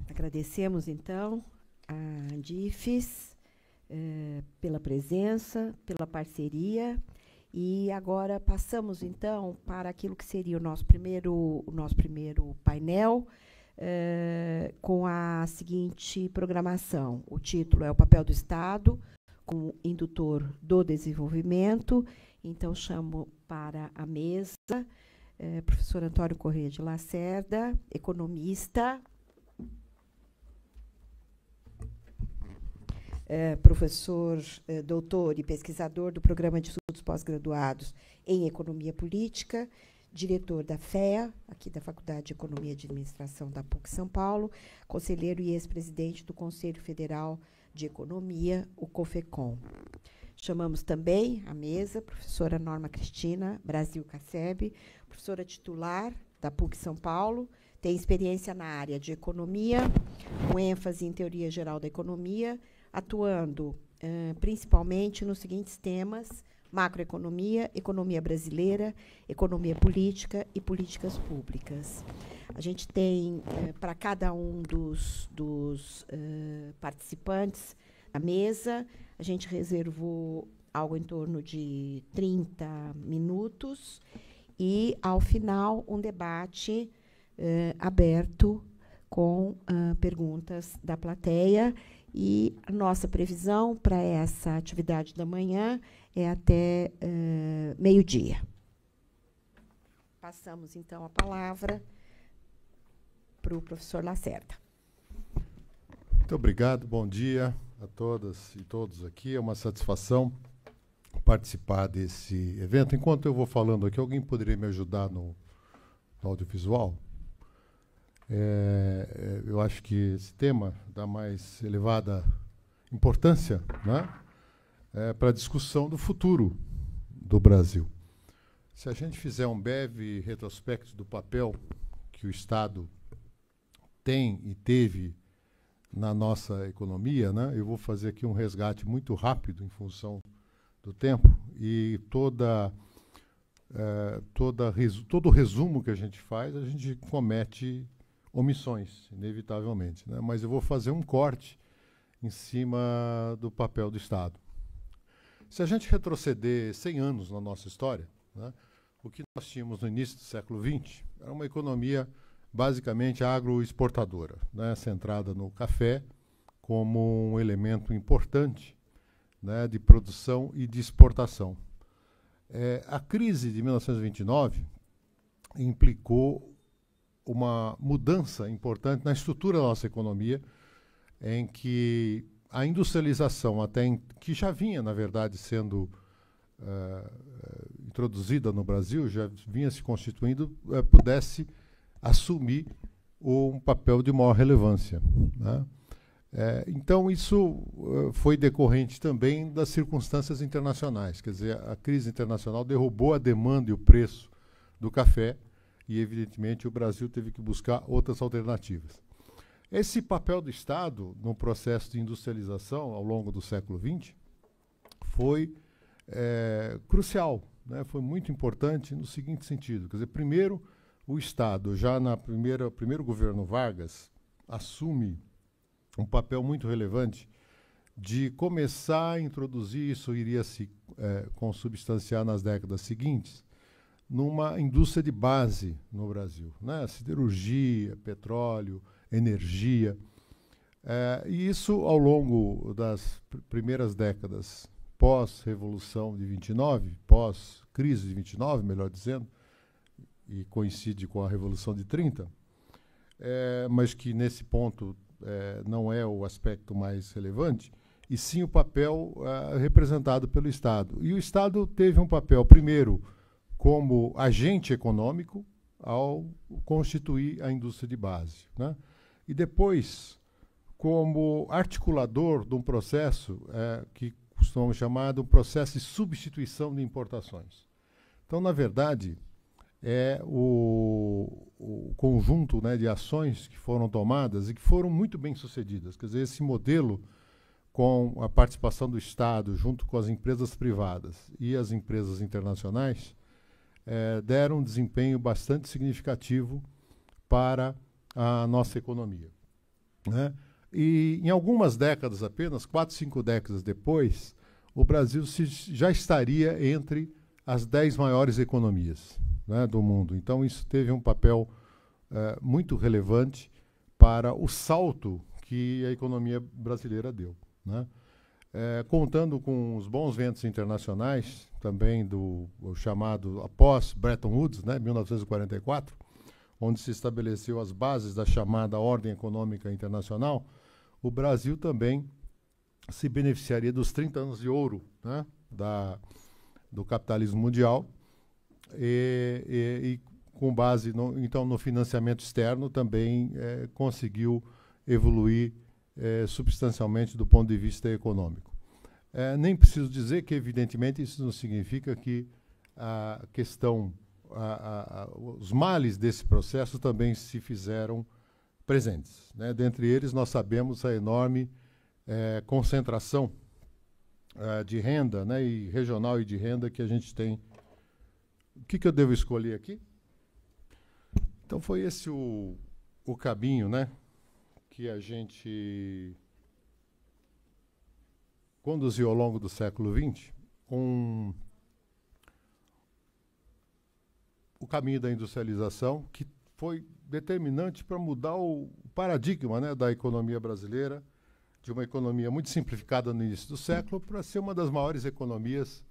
Agradecemos, então, a Andifes pela presença, pela parceria. E agora passamos, então, para aquilo que seria o nosso primeiro painel, com a seguinte programação. O título é O Papel do Estado como Indutor do Desenvolvimento. Então, chamo para a mesa professor Antônio Corrêa de Lacerda, economista, professor, doutor e pesquisador do Programa de Estudos Pós-Graduados em Economia Política, diretor da FEA, aqui da Faculdade de Economia e Administração da PUC São Paulo, conselheiro e ex-presidente do Conselho Federal de Economia, o COFECOM. Chamamos também à mesa a professora Norma Cristina Brasil Casseb, professora titular da PUC São Paulo, tem experiência na área de economia, com ênfase em teoria geral da economia, atuando principalmente nos seguintes temas: macroeconomia, economia brasileira, economia política e políticas públicas. A gente tem, para cada um dos participantes da mesa, a gente reservou algo em torno de 30 minutos e, ao final, um debate aberto com perguntas da plateia. E a nossa previsão para essa atividade da manhã é até meio-dia. Passamos, então, a palavra para o professor Lacerda. Muito obrigado, bom dia a todas e todos aqui. É uma satisfação participar desse evento. Enquanto eu vou falando aqui, alguém poderia me ajudar no audiovisual? Eu acho que esse tema dá mais elevada importância, né, para a discussão do futuro do Brasil. Se a gente fizer um breve retrospecto do papel que o Estado tem e teve na nossa economia, né, eu vou fazer aqui um resgate muito rápido em função do tempo, e todo o resumo que a gente faz, a gente comete omissões, inevitavelmente, né? Mas eu vou fazer um corte em cima do papel do Estado. Se a gente retroceder 100 anos na nossa história, né, o que nós tínhamos no início do século XX era uma economia basicamente agroexportadora, né, centrada no café como um elemento importante, né, de produção e de exportação. A crise de 1929 implicou uma mudança importante na estrutura da nossa economia, em que a industrialização, que já vinha, na verdade, sendo introduzida no Brasil, já vinha se constituindo, pudesse assumir um papel de maior relevância, né? Então, isso foi decorrente também das circunstâncias internacionais. Quer dizer, a crise internacional derrubou a demanda e o preço do café, e, evidentemente, o Brasil teve que buscar outras alternativas. Esse papel do Estado no processo de industrialização ao longo do século XX foi crucial, né? Foi muito importante no seguinte sentido. Quer dizer, primeiro, o Estado, já no primeiro governo Vargas, assume um papel muito relevante de começar a introduzir, isso iria se consubstanciar nas décadas seguintes, numa indústria de base no Brasil, né? Siderurgia, petróleo, energia. E isso, ao longo das primeiras décadas pós-Revolução de 29, pós-crise de 29, melhor dizendo, e coincide com a Revolução de 30, mas que nesse ponto não é o aspecto mais relevante, e sim o papel representado pelo Estado. E o Estado teve um papel, primeiro, como agente econômico ao constituir a indústria de base, né? E depois, como articulador de um processo que costumamos chamar de um processo de substituição de importações. Então, na verdade, é o conjunto, né, de ações que foram tomadas e que foram muito bem sucedidas. Quer dizer, esse modelo, com a participação do Estado junto com as empresas privadas e as empresas internacionais, deram um desempenho bastante significativo para a nossa economia. né? E em algumas décadas apenas, 4, 5 décadas depois, o Brasil já estaria entre as 10 maiores economias, né, do mundo. Então isso teve um papel muito relevante para o salto que a economia brasileira deu, né? Contando com os bons ventos internacionais, também do chamado após Bretton Woods, né, 1944, onde se estabeleceu as bases da chamada Ordem Econômica Internacional, o Brasil também se beneficiaria dos 30 anos de ouro, né, do capitalismo mundial, e com base então no financiamento externo também conseguiu evoluir substancialmente do ponto de vista econômico. Nem preciso dizer que, evidentemente, isso não significa que a questão, os males desse processo também se fizeram presentes, né? Dentre eles, nós sabemos a enorme concentração de renda, né, e regional e de renda que a gente tem. O que eu devo escolher aqui? Então, foi esse o caminho, né, que a gente conduziu ao longo do século XX, o caminho da industrialização, que foi determinante para mudar o paradigma, né, da economia brasileira, de uma economia muito simplificada no início do século, para ser uma das maiores economias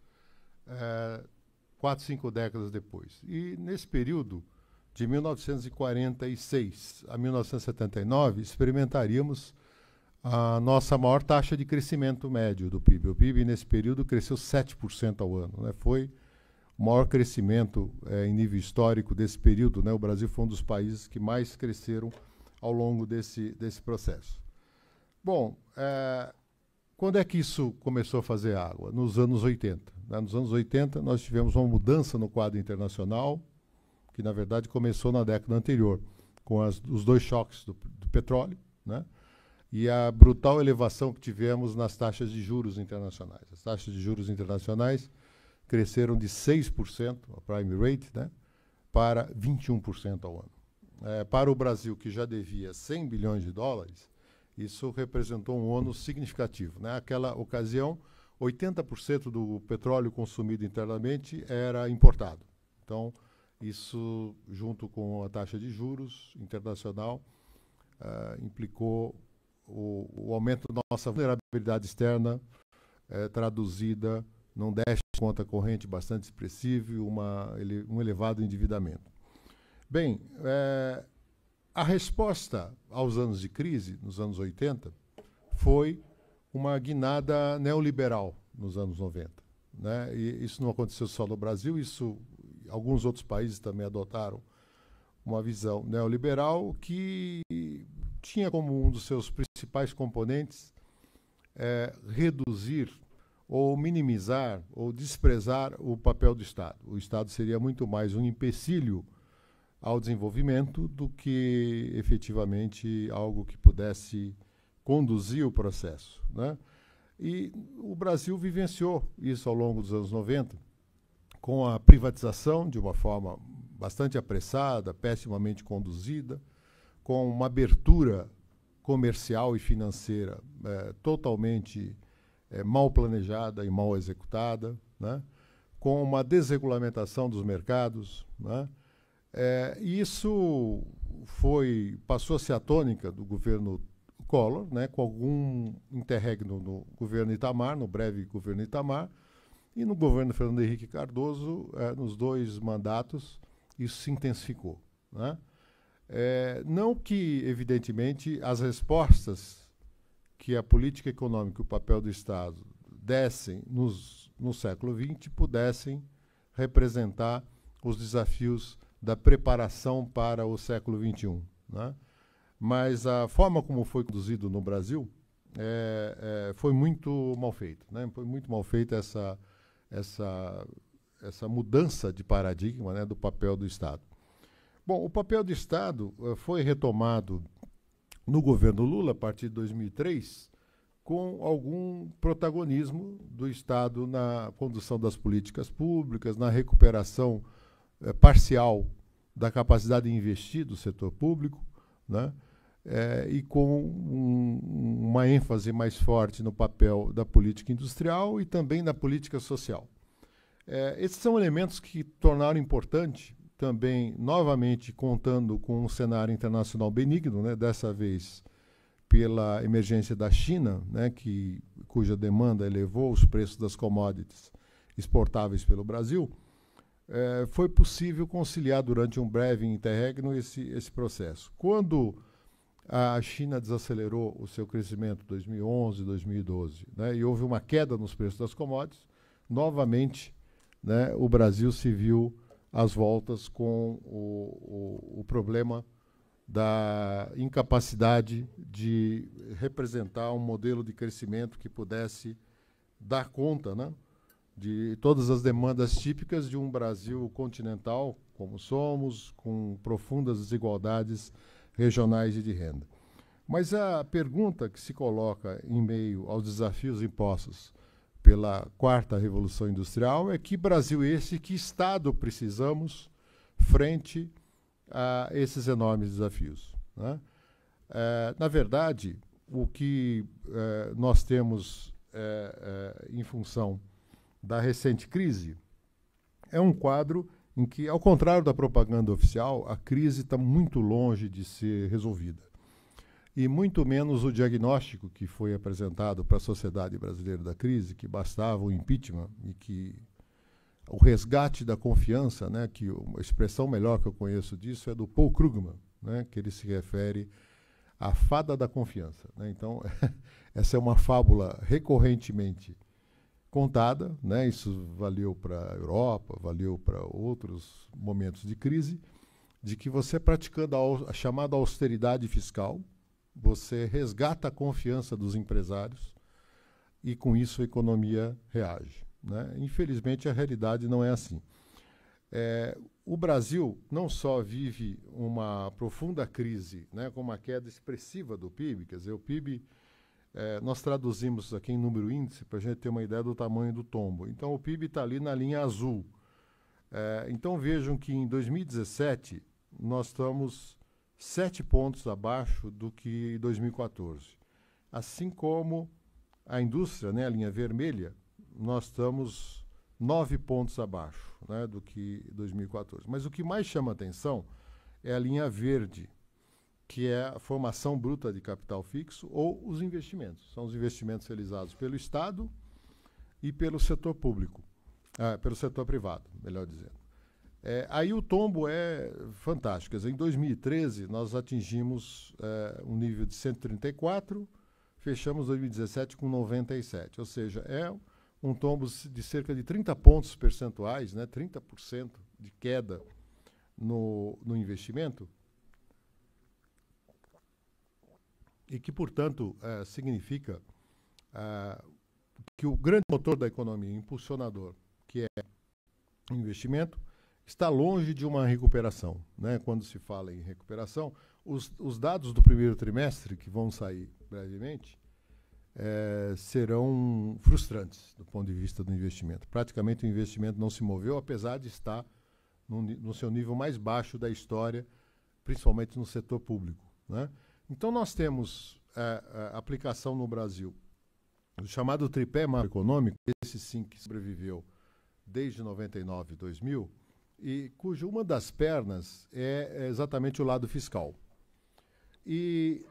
4, 5 décadas depois. E nesse período, de 1946 a 1979, experimentaríamos a nossa maior taxa de crescimento médio do PIB. O PIB, nesse período, cresceu 7% ao ano, né? Foi o maior crescimento em nível histórico desse período, né? O Brasil foi um dos países que mais cresceram ao longo desse processo. Bom, quando é que isso começou a fazer água? Nos anos 80. Né? Nos anos 80, nós tivemos uma mudança no quadro internacional, que, na verdade, começou na década anterior, com os dois choques do petróleo, né, e a brutal elevação que tivemos nas taxas de juros internacionais. As taxas de juros internacionais cresceram de 6%, a prime rate, né, para 21% ao ano. Para o Brasil, que já devia 100 bilhões de dólares, isso representou um ônus significativo. Naquela ocasião, 80% do petróleo consumido internamente era importado. Então, isso, junto com a taxa de juros internacional, implicou o aumento da nossa vulnerabilidade externa, traduzida num déficit de conta corrente bastante expressivo e um elevado endividamento. Bem, a resposta aos anos de crise, nos anos 80, foi uma guinada neoliberal nos anos 90. Né? E isso não aconteceu só no Brasil, alguns outros países também adotaram uma visão neoliberal que tinha como um dos seus principais componentes reduzir ou minimizar ou desprezar o papel do Estado. O Estado seria muito mais um empecilho ao desenvolvimento do que efetivamente algo que pudesse conduzir o processo, né? E o Brasil vivenciou isso ao longo dos anos 90, com a privatização de uma forma bastante apressada, pessimamente conduzida, com uma abertura comercial e financeira totalmente mal planejada e mal executada, né? Com uma desregulamentação dos mercados, né? E isso passou a ser a tônica do governo Collor, né, com algum interregno no governo Itamar, no breve governo Itamar, e no governo Fernando Henrique Cardoso, nos dois mandatos, isso se intensificou, né? Não que, evidentemente, as respostas que a política econômica e o papel do Estado dessem no século XX pudessem representar os desafios da preparação para o século XXI, né? Mas a forma como foi conduzido no Brasil foi muito mal feita, né? Foi muito mal feita essa mudança de paradigma, né, do papel do Estado. Bom, o papel do Estado foi retomado no governo Lula, a partir de 2003, com algum protagonismo do Estado na condução das políticas públicas, na recuperação parcial da capacidade de investir do setor público, né? e com uma ênfase mais forte no papel da política industrial e também da política social. Esses são elementos que tornaram importante também, novamente, contando com um cenário internacional benigno, né, dessa vez pela emergência da China, né, cuja demanda elevou os preços das commodities exportáveis pelo Brasil, foi possível conciliar durante um breve interregno esse processo. Quando a China desacelerou o seu crescimento em 2011, 2012, né, e houve uma queda nos preços das commodities, novamente, né, o Brasil se viu às voltas com o problema da incapacidade de representar um modelo de crescimento que pudesse dar conta, né, de todas as demandas típicas de um Brasil continental, como somos, com profundas desigualdades regionais e de renda. Mas a pergunta que se coloca em meio aos desafios impostos pela quarta revolução industrial é: que Brasil esse, que Estado precisamos frente a esses enormes desafios, né? Na verdade, o que nós temos em função da recente crise é um quadro em que, ao contrário da propaganda oficial, a crise está muito longe de ser resolvida. E muito menos o diagnóstico que foi apresentado para a sociedade brasileira da crise, que bastava o impeachment e que o resgate da confiança, né, que a expressão melhor que eu conheço disso é do Paul Krugman, né, que ele se refere à fada da confiança, né? Então, essa é uma fábula recorrentemente contada, né? Isso valeu para a Europa, valeu para outros momentos de crise, de que você, praticando a chamada austeridade fiscal, você resgata a confiança dos empresários e, com isso, a economia reage, né? Infelizmente, a realidade não é assim. O Brasil não só vive uma profunda crise, né, com uma queda expressiva do PIB, quer dizer, o PIB, nós traduzimos aqui em número índice para a gente ter uma ideia do tamanho do tombo. Então, o PIB está ali na linha azul. Então, vejam que em 2017 nós estamos 7 pontos abaixo do que em 2014. Assim como a indústria, né, a linha vermelha, nós estamos 9 pontos abaixo, né, do que em 2014. Mas o que mais chama atenção é a linha verde, que é a formação bruta de capital fixo ou os investimentos. São os investimentos realizados pelo Estado e pelo setor público, pelo setor privado, melhor dizendo. Aí o tombo é fantástico. Quer dizer, em 2013, nós atingimos um nível de 134, fechamos 2017 com 97. Ou seja, é um tombo de cerca de 30 pontos percentuais, né, 30% de queda no investimento, e que, portanto, significa que o grande motor da economia, impulsionador, que é o investimento, está longe de uma recuperação, né? Quando se fala em recuperação, os dados do primeiro trimestre, que vão sair brevemente, serão frustrantes do ponto de vista do investimento. Praticamente o investimento não se moveu, apesar de estar no seu nível mais baixo da história, principalmente no setor público, né? Então, nós temos a aplicação no Brasil do chamado tripé macroeconômico, esse sim que sobreviveu desde 99 e 2000, e cuja uma das pernas é exatamente o lado fiscal. E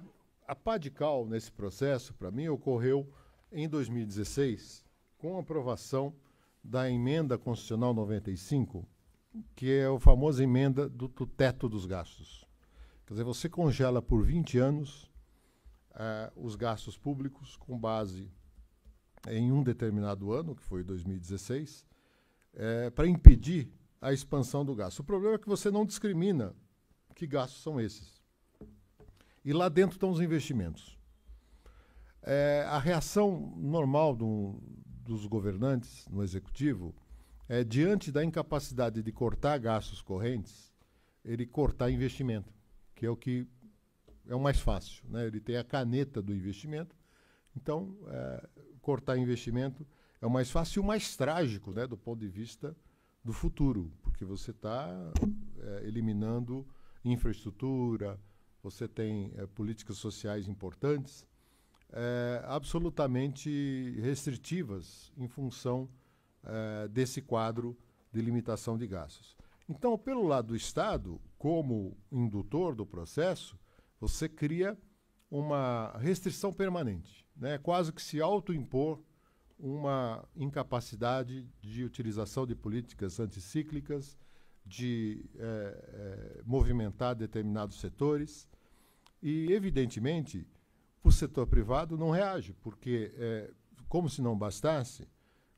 a pá de cal nesse processo, para mim, ocorreu em 2016, com a aprovação da emenda constitucional 95, que é a famosa emenda do teto dos gastos. Quer dizer, você congela por 20 anos os gastos públicos com base em um determinado ano, que foi 2016, para impedir a expansão do gasto. O problema é que você não discrimina que gastos são esses. E lá dentro estão os investimentos. A reação normal dos governantes no executivo é, diante da incapacidade de cortar gastos correntes, ele cortar investimento, que é o que é o mais fácil, né? Ele tem a caneta do investimento, então cortar investimento é o mais fácil e o mais trágico, né, do ponto de vista do futuro, porque você está eliminando infraestrutura, você tem políticas sociais importantes, absolutamente restritivas em função desse quadro de limitação de gastos. Então, pelo lado do Estado, como indutor do processo, você cria uma restrição permanente, né? Quase que se autoimpor uma incapacidade de utilização de políticas anticíclicas, de movimentar determinados setores. E, evidentemente, o setor privado não reage, porque, como se não bastasse,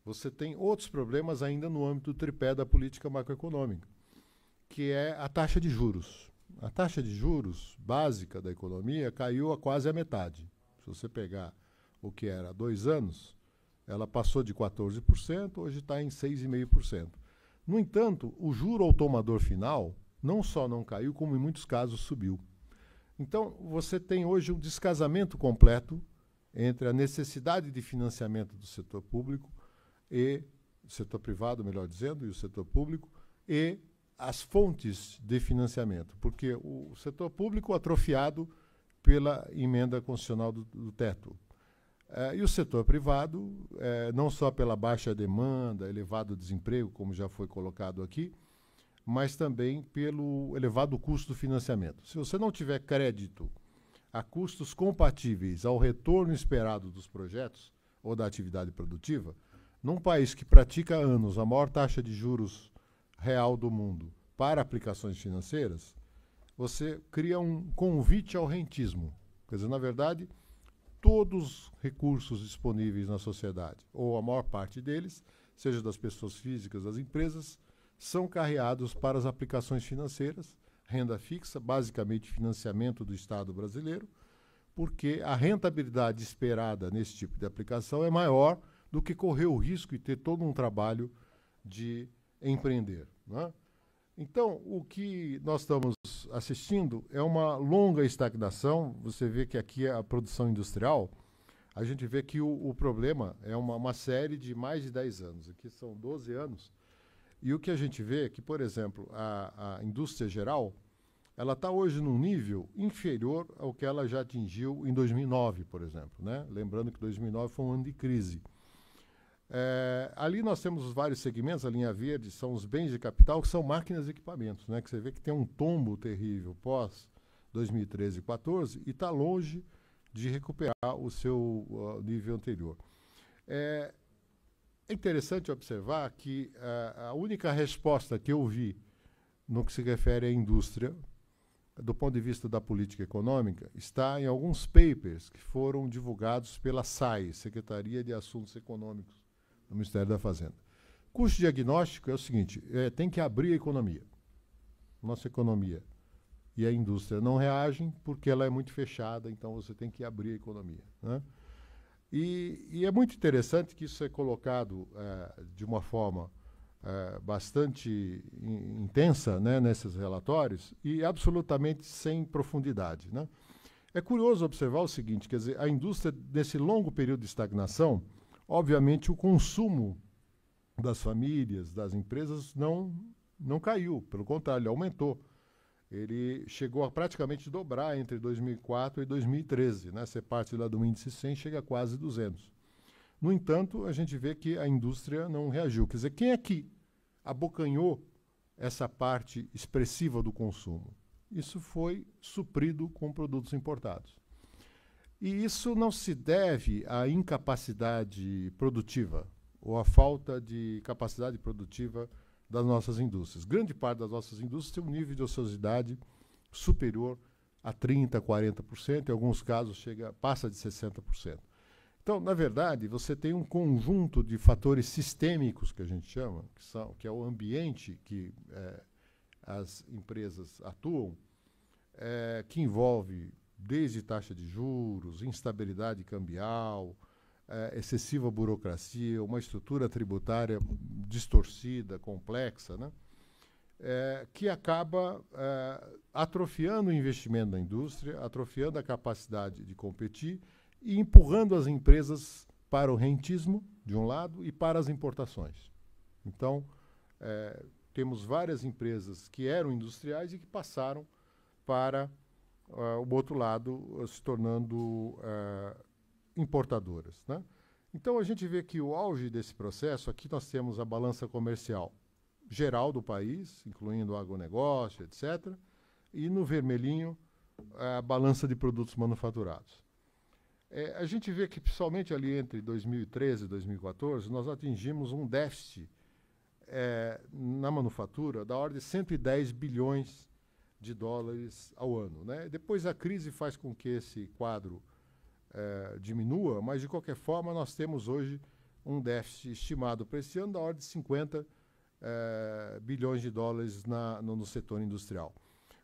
você tem outros problemas ainda no âmbito do tripé da política macroeconômica, que é a taxa de juros. A taxa de juros básica da economia caiu a quase a metade. Se você pegar o que era há 2 anos, ela passou de 14%, hoje está em 6,5%. No entanto, o juro ao tomador final não só não caiu, como em muitos casos subiu. Então, você tem hoje um descasamento completo entre a necessidade de financiamento do setor público e o setor privado, melhor dizendo, e o setor público, e as fontes de financiamento, porque o setor público atrofiado pela emenda constitucional do teto. E o setor privado, não só pela baixa demanda, elevado desemprego, como já foi colocado aqui, mas também pelo elevado custo do financiamento. Se você não tiver crédito a custos compatíveis ao retorno esperado dos projetos ou da atividade produtiva, num país que pratica há anos a maior taxa de juros real do mundo para aplicações financeiras, você cria um convite ao rentismo. Quer dizer, na verdade, todos os recursos disponíveis na sociedade, ou a maior parte deles, seja das pessoas físicas, das empresas, são carreados para as aplicações financeiras, renda fixa, basicamente financiamento do Estado brasileiro, porque a rentabilidade esperada nesse tipo de aplicação é maior do que correr o risco e ter todo um trabalho de empreender, né? Então, o que nós estamos assistindo é uma longa estagnação. Você vê que aqui a produção industrial, a gente vê que o problema é uma série de mais de 10 anos. Aqui são 12 anos. E o que a gente vê é que, por exemplo, a indústria geral, ela está hoje num nível inferior ao que ela já atingiu em 2009, por exemplo, né? Lembrando que 2009 foi um ano de crise. Ali nós temos vários segmentos, a linha verde são os bens de capital, que são máquinas e equipamentos, né? Que você vê que tem um tombo terrível pós 2013 e 2014 e está longe de recuperar o seu nível anterior. É interessante observar que a única resposta que eu vi no que se refere à indústria, do ponto de vista da política econômica, está em alguns papers que foram divulgados pela SAE, Secretaria de Assuntos Econômicos do Ministério da Fazenda. Custo diagnóstico é o seguinte, tem que abrir a economia. Nossa economia e a indústria não reagem porque ela é muito fechada, então você tem que abrir a economia, né? E é muito interessante que isso é colocado de uma forma bastante intensa, né, nesses relatórios e absolutamente sem profundidade, né? É curioso observar o seguinte, quer dizer, a indústria, nesse longo período de estagnação, obviamente o consumo das famílias, das empresas, não caiu, pelo contrário, ele aumentou. Ele chegou a praticamente dobrar entre 2004 e 2013, né? Ser parte lá do índice 100 chega a quase 200. No entanto, a gente vê que a indústria não reagiu. Quer dizer, quem é que abocanhou essa parte expressiva do consumo? Isso foi suprido com produtos importados. E isso não se deve à incapacidade produtiva ou à falta de capacidade produtiva das nossas indústrias. Grande parte das nossas indústrias tem um nível de ociosidade superior a 30%, 40%, em alguns casos passa de 60%. Então, na verdade, você tem um conjunto de fatores sistêmicos, que a gente chama, que é o ambiente que as empresas atuam, que envolve desde taxa de juros, instabilidade cambial, excessiva burocracia, uma estrutura tributária distorcida, complexa, né? Que acaba atrofiando o investimento da indústria, atrofiando a capacidade de competir e empurrando as empresas para o rentismo, de um lado, e para as importações. Então, temos várias empresas que eram industriais e que passaram para o outro lado se tornando importadoras, né? Então, a gente vê que o auge desse processo, aqui nós temos a balança comercial geral do país, incluindo o agronegócio, etc., e no vermelhinho, a balança de produtos manufaturados. A gente vê que, principalmente ali entre 2013 e 2014, nós atingimos um déficit na manufatura da ordem de 110 bilhões de dólares ao ano, né? Depois a crise faz com que esse quadro diminua, mas de qualquer forma nós temos hoje um déficit estimado para esse ano da ordem de 50 bilhões de dólares no setor industrial.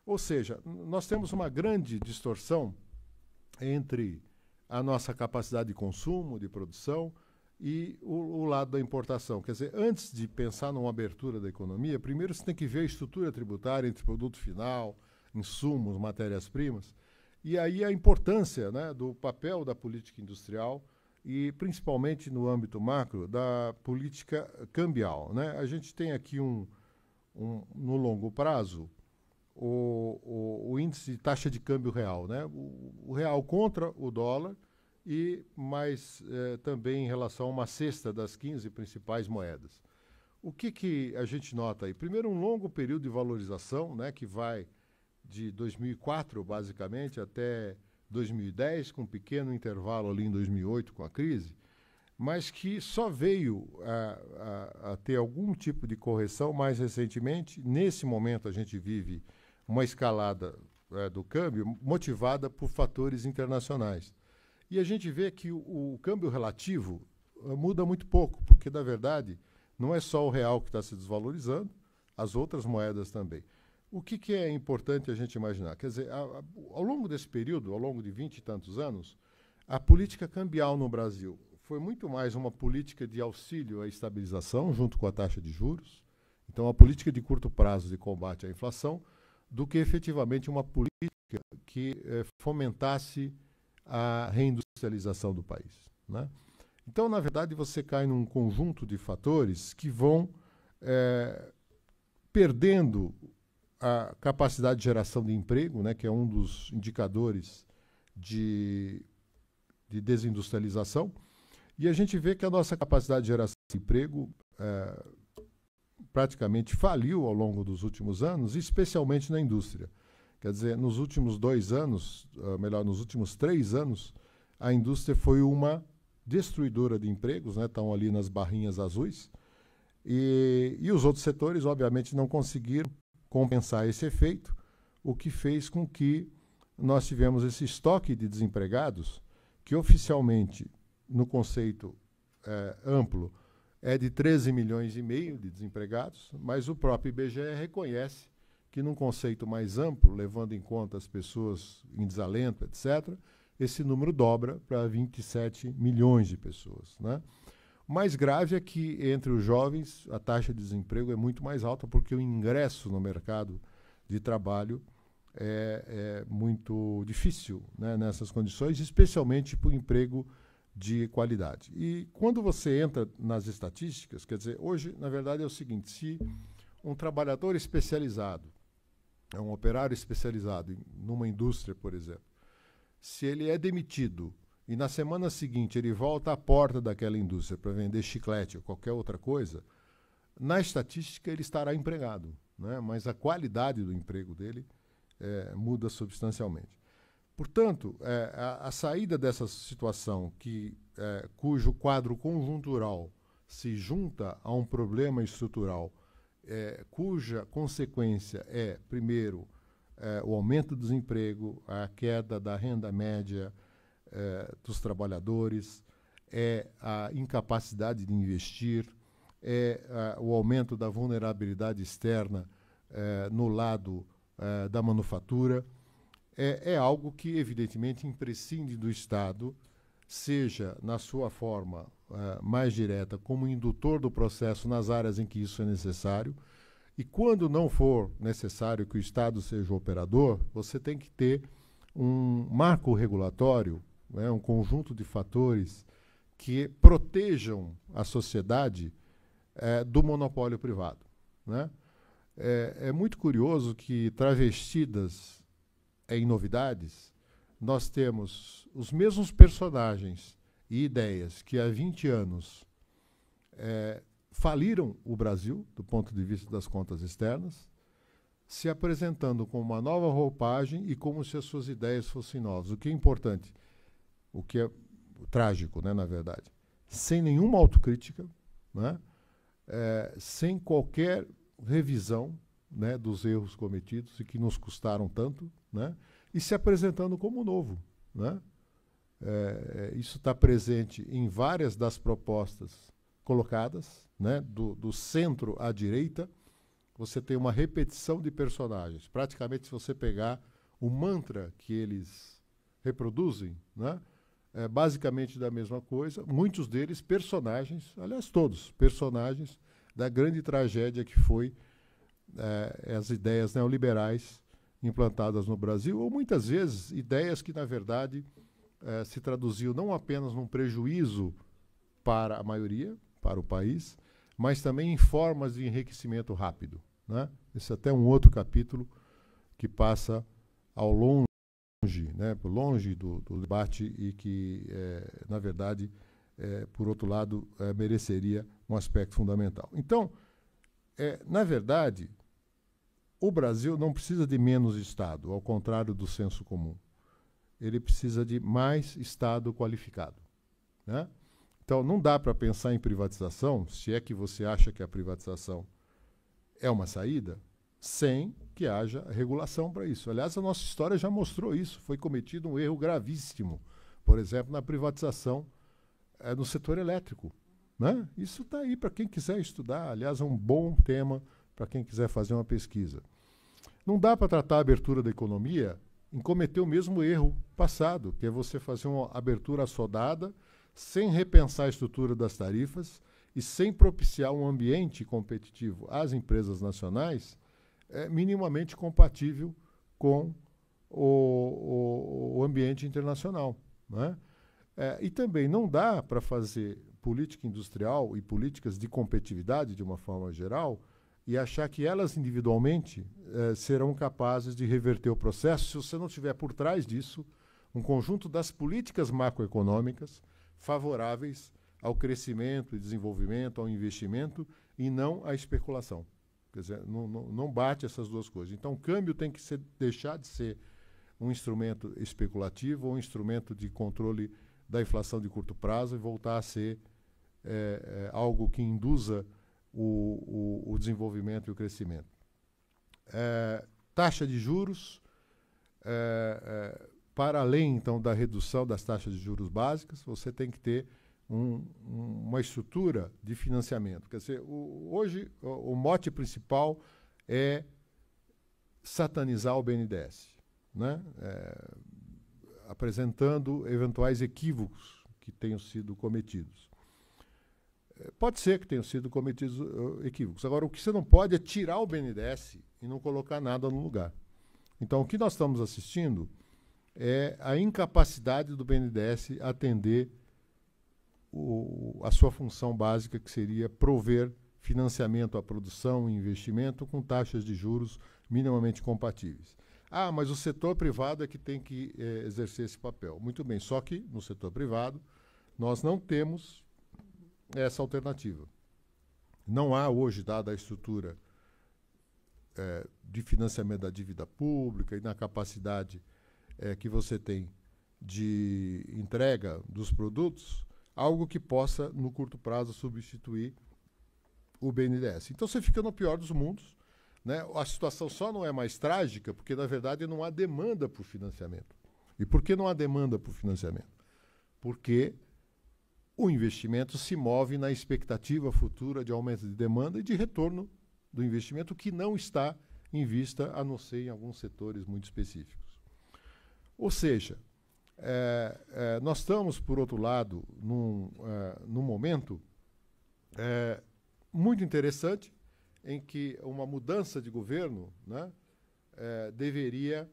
Ou seja, nós temos uma grande distorção entre a nossa capacidade de consumo, de produção, e o lado da importação. Quer dizer, antes de pensar numa abertura da economia, primeiro você tem que ver a estrutura tributária entre produto final, insumos, matérias-primas, e aí a importância, né, do papel da política industrial e, principalmente no âmbito macro, da política cambial, né? A gente tem aqui no longo prazo, o índice de taxa de câmbio real, né? O real contra o dólar e mais também em relação a uma cesta das 15 principais moedas. O que a gente nota aí? Primeiro, um longo período de valorização, né, que vai de 2004, basicamente, até 2010, com um pequeno intervalo ali em 2008 com a crise, mas que só veio a ter algum tipo de correção mais recentemente. Nesse momento, a gente vive uma escalada do câmbio motivada por fatores internacionais. E a gente vê que o câmbio relativo muda muito pouco, porque, na verdade, não é só o real que está se desvalorizando, as outras moedas também. O que é importante a gente imaginar? Quer dizer, ao longo desse período, ao longo de 20 e tantos anos, a política cambial no Brasil foi muito mais uma política de auxílio à estabilização, junto com a taxa de juros, então a política de curto prazo de combate à inflação, do que efetivamente uma política que fomentasse a reindustrialização do país, né? Então, na verdade, você cai num conjunto de fatores que vão perdendo a capacidade de geração de emprego, né, que é um dos indicadores de desindustrialização, e a gente vê que a nossa capacidade de geração de emprego praticamente faliu ao longo dos últimos anos, especialmente na indústria. Quer dizer, nos últimos 2 anos, melhor, nos últimos 3 anos, a indústria foi uma destruidora de empregos, né, estão ali nas barrinhas azuis, e os outros setores, obviamente, não conseguiram compensar esse efeito, o que fez com que nós tivemos esse estoque de desempregados, que oficialmente, no conceito amplo, é de 13 milhões e meio de desempregados, mas o próprio IBGE reconhece que, num conceito mais amplo, levando em conta as pessoas em desalento, etc., esse número dobra para 27 milhões de pessoas, né? O mais grave é que, entre os jovens, a taxa de desemprego é muito mais alta, porque o ingresso no mercado de trabalho é muito difícil, né, nessas condições, especialmente para o emprego de qualidade. E quando você entra nas estatísticas, quer dizer, hoje, na verdade, é o seguinte: se um trabalhador especializado, um operário especializado numa indústria, por exemplo, se ele é demitido e na semana seguinte ele volta à porta daquela indústria para vender chiclete ou qualquer outra coisa, na estatística ele estará empregado, né? Mas a qualidade do emprego dele muda substancialmente. Portanto, a saída dessa situação cujo quadro conjuntural se junta a um problema estrutural, cuja consequência é, primeiro, o aumento do desemprego, a queda da renda média dos trabalhadores, a incapacidade de investir, o aumento da vulnerabilidade externa no lado da manufatura, é algo que, evidentemente, imprescinde do Estado, seja na sua forma mais direta, como indutor do processo nas áreas em que isso é necessário, e quando não for necessário que o Estado seja o operador, você tem que ter um marco regulatório, né, um conjunto de fatores que protejam a sociedade do monopólio privado, né? É muito curioso que travestidas em novidades, nós temos os mesmos personagens e ideias que há 20 anos faliram o Brasil, do ponto de vista das contas externas, se apresentando com uma nova roupagem e como se as suas ideias fossem novas. O que é importante, o que é trágico, né, na verdade, sem nenhuma autocrítica, né, sem qualquer revisão, né, dos erros cometidos e que nos custaram tanto, né, e se apresentando como novo, né. Isso está presente em várias das propostas colocadas, né, do centro à direita. Você tem uma repetição de personagens. Praticamente, se você pegar o mantra que eles reproduzem, né, é basicamente da mesma coisa. Muitos deles personagens, aliás, todos personagens da grande tragédia que foi as ideias neoliberais implantadas no Brasil, ou muitas vezes ideias que, na verdade, se traduziam não apenas num prejuízo para a maioria, para o país, mas também em formas de enriquecimento rápido, né? Esse é até um outro capítulo que passa ao longe, né, longe do debate e que, na verdade, por outro lado, mereceria um aspecto fundamental. Então, na verdade, o Brasil não precisa de menos Estado, ao contrário do senso comum. Ele precisa de mais Estado qualificado, né? Então, não dá para pensar em privatização, se é que você acha que a privatização é uma saída, sem que haja regulação para isso. Aliás, a nossa história já mostrou isso. Foi cometido um erro gravíssimo, por exemplo, na privatização no setor elétrico, né? Isso está aí para quem quiser estudar. Aliás, é um bom tema para quem quiser fazer uma pesquisa. Não dá para tratar a abertura da economia em cometer o mesmo erro passado, que é você fazer uma abertura assodada, sem repensar a estrutura das tarifas e sem propiciar um ambiente competitivo às empresas nacionais minimamente compatível com o ambiente internacional, né? E também não dá para fazer política industrial e políticas de competitividade, de uma forma geral, e achar que elas individualmente serão capazes de reverter o processo se você não tiver por trás disso um conjunto das políticas macroeconômicas favoráveis ao crescimento e desenvolvimento, ao investimento e não à especulação. Quer dizer, não bate essas duas coisas. Então, o câmbio tem que deixar de ser um instrumento especulativo ou um instrumento de controle da inflação de curto prazo e voltar a ser algo que induza o desenvolvimento e o crescimento. Taxa de juros, para além, então, da redução das taxas de juros básicas, você tem que ter uma estrutura de financiamento. Quer dizer, hoje o mote principal é satanizar o BNDES, né? Apresentando eventuais equívocos que tenham sido cometidos. Pode ser que tenham sido cometidos equívocos. Agora, o que você não pode é tirar o BNDES e não colocar nada no lugar. Então, o que nós estamos assistindo é a incapacidade do BNDES atender a sua função básica, que seria prover financiamento à produção e investimento com taxas de juros minimamente compatíveis. Ah, mas o setor privado é que tem que exercer esse papel. Muito bem, só que no setor privado nós não temos essa alternativa. Não há hoje, dada a estrutura de financiamento da dívida pública e na capacidade que você tem de entrega dos produtos, algo que possa, no curto prazo, substituir o BNDES. Então, você fica no pior dos mundos, né? A situação só não é mais trágica porque, na verdade, não há demanda por financiamento. E por que não há demanda por financiamento? Porque o investimento se move na expectativa futura de aumento de demanda e de retorno do investimento, que não está em vista, a não ser em alguns setores muito específicos. Ou seja, nós estamos, por outro lado, num momento muito interessante em que uma mudança de governo, né, deveria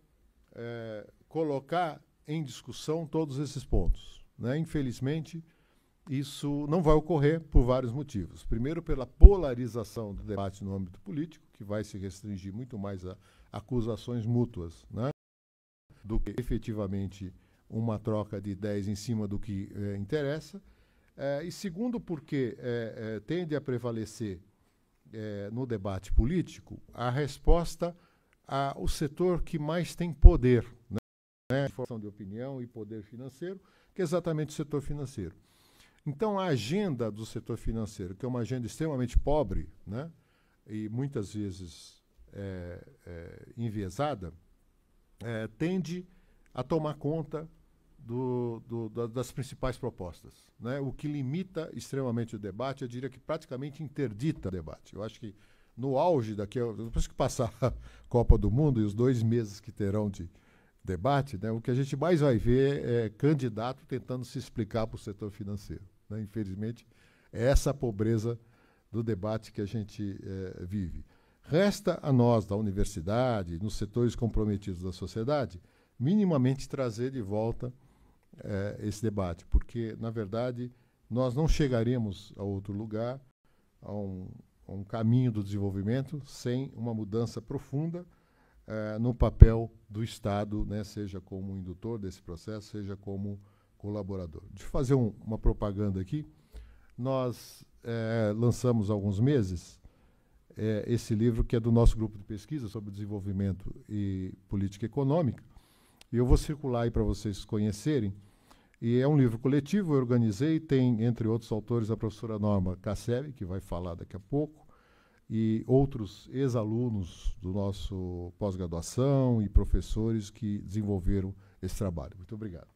colocar em discussão todos esses pontos, né? Infelizmente, isso não vai ocorrer por vários motivos. Primeiro, pela polarização do debate no âmbito político, que vai se restringir muito mais a acusações mútuas, né? do que efetivamente uma troca de ideias em cima do que interessa. E segundo, porque tende a prevalecer no debate político a resposta ao setor que mais tem poder, né, de formação de opinião e poder financeiro, que é exatamente o setor financeiro. Então, a agenda do setor financeiro, que é uma agenda extremamente pobre, né, e muitas vezes enviesada, tende a tomar conta das principais propostas, né? O que limita extremamente o debate, eu diria que praticamente interdita o debate. Eu acho que no auge depois que passar a Copa do Mundo e os 2 meses que terão de debate, né, o que a gente mais vai ver é candidato tentando se explicar para o setor financeiro, né? Infelizmente, é essa a pobreza do debate que a gente vive. Resta a nós, da universidade, nos setores comprometidos da sociedade, minimamente trazer de volta esse debate, porque, na verdade, nós não chegaremos a outro lugar, a um caminho do desenvolvimento, sem uma mudança profunda no papel do Estado, né, seja como indutor desse processo, seja como colaborador. Deixa eu fazer uma propaganda aqui. Nós lançamos há alguns meses esse livro, que é do nosso grupo de pesquisa sobre desenvolvimento e política econômica, e eu vou circular aí para vocês conhecerem. E é um livro coletivo, eu organizei, tem, entre outros autores, a professora Norma Cassebe, que vai falar daqui a pouco, e outros ex-alunos do nosso pós-graduação e professores que desenvolveram esse trabalho. Muito obrigado.